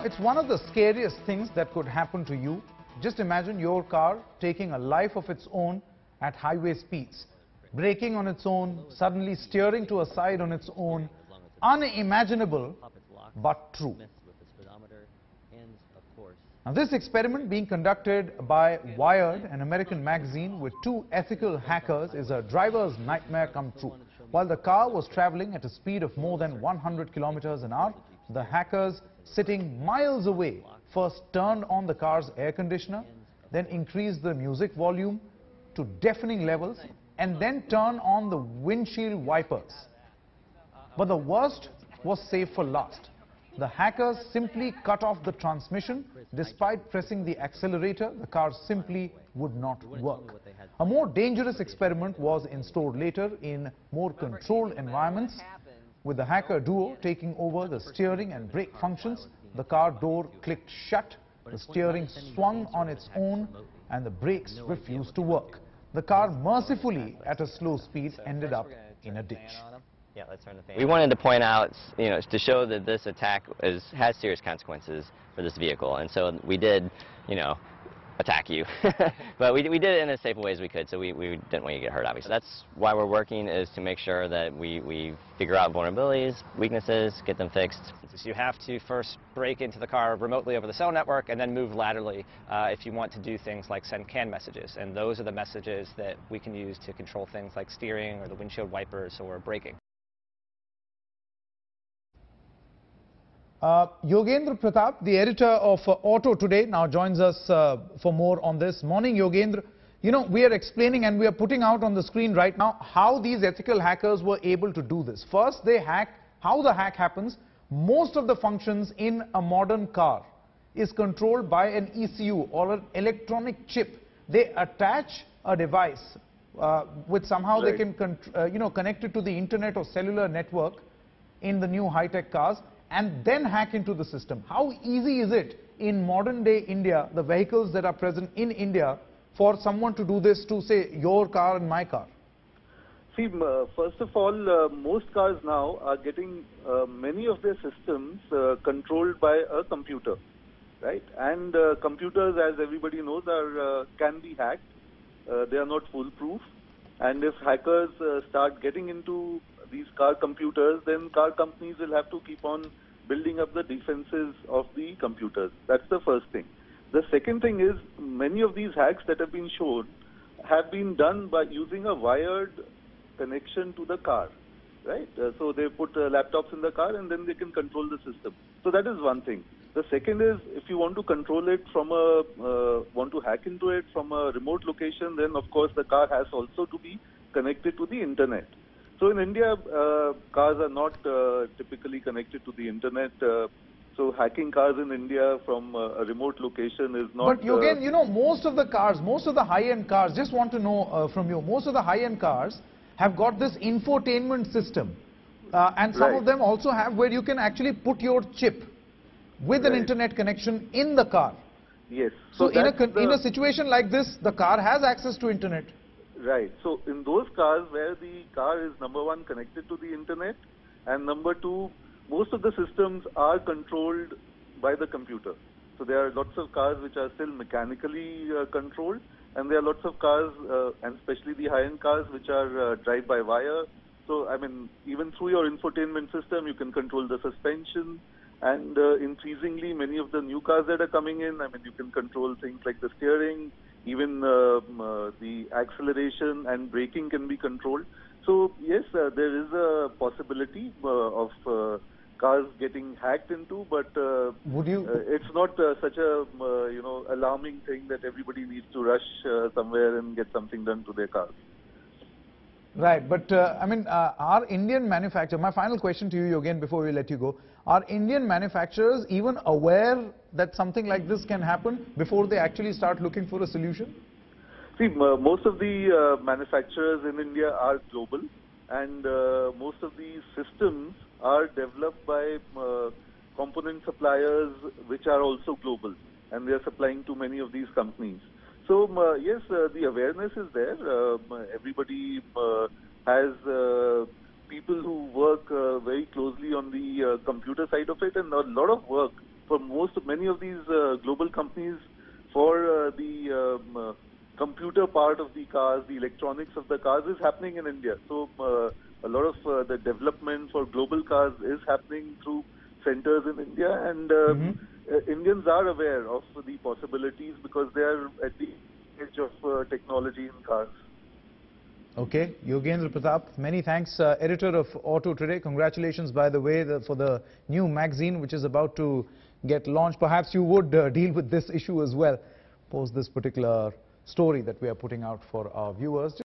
It's one of the scariest things that could happen to you. Just imagine your car taking a life of its own at highway speeds, braking on its own, suddenly steering to a side on its own. Unimaginable, but true. Now, this experiment being conducted by Wired, an American magazine, with two ethical hackers is a driver's nightmare come true. While the car was traveling at a speed of more than 100 kilometers an hour, the hackers, sitting miles away, first turned on the car's air conditioner, then increased the music volume to deafening levels, and then turned on the windshield wipers. But the worst was saved for last. The hackers simply cut off the transmission. Despite pressing the accelerator, the car simply would not work. A more dangerous experiment was in store later in more controlled environments. With the hacker duo taking over the steering and brake functions, the car door clicked shut, the steering swung on its own, and the brakes refused to work. The car, mercifully at a slow speed, ended up in a ditch. Yeah, let's turn the fan. We wanted to point out, to show that this attack has serious consequences for this vehicle, and so we did, attack you. But we did it in as safe a way as we could, so we didn't want you to get hurt, obviously. That's why we're working, is to make sure that we figure out vulnerabilities, weaknesses, get them fixed. So you have to first break into the car remotely over the cell network and then move laterally if you want to do things like send CAN messages, and those are the messages that we can use to control things like steering or the windshield wipers or braking. Yogendra Pratap, the editor of Auto Today, now joins us for more on this. Morning, Yogendra. We are explaining and we are putting out on the screen right now how these ethical hackers were able to do this. First, they hack. How the hack happens: most of the functions in a modern car is controlled by an ECU or an electronic chip. They attach a device which somehow they can connect it to the internet or cellular network in the new high-tech cars, and then hack into the system. How easy is it in modern day India, the vehicles that are present in India, for someone to do this to, say, your car and my car? See, first of all, most cars now are getting many of their systems controlled by a computer, right? And computers, as everybody knows, can be hacked. They are not foolproof. And if hackers start getting into these car computers, then car companies will have to keep on building up the defenses of the computers. That's the first thing. The second thing is, many of these hacks that have been shown have been done by using a wired connection to the car, right? So they put laptops in the car and then they can control the system. So that is one thing. The second is, if you want to control it from want to hack into it from a remote location, then of course the car has also to be connected to the internet. So in India, cars are not typically connected to the internet. So hacking cars in India from a remote location is not... But Yogen, most of the cars, most of the high-end cars, just want to know from you, most of the high-end cars have got this infotainment system. And some of them also have where you can actually put your chip with an internet connection in the car. Yes. So in a situation like this, the car has access to internet. Right. So in those cars where the car is, number one, connected to the internet, and number two, most of the systems are controlled by the computer. So there are lots of cars which are still mechanically controlled, and there are lots of cars, and especially the high-end cars, which are drive-by-wire. So, I mean, even through your infotainment system, you can control the suspension, and increasingly, many of the new cars that are coming in, I mean, you can control things like the steering, even the acceleration and braking can be controlled. So yes, there is a possibility of cars getting hacked into, but it's not such a alarming thing that everybody needs to rush somewhere and get something done to their cars. Right, but I mean, our Indian manufacturers, my final question to you again before we let you go, are Indian manufacturers even aware that something like this can happen before they actually start looking for a solution? See, most of the manufacturers in India are global, and most of these systems are developed by component suppliers which are also global, and they are supplying to many of these companies. So yes, the awareness is there. Everybody has people who work very closely on the computer side of it, and a lot of work for many of these global companies, for the computer part of the cars, the electronics of the cars is happening in India. So a lot of the development for global cars is happening through centers in India, and Indians are aware of the possibilities because they are at the edge of technology in cars. Okay, Yogendra Pratap, many thanks. Editor of Auto Today, congratulations, by the way, for the new magazine which is about to get launched. Perhaps you would deal with this issue as well, post this particular story that we are putting out for our viewers.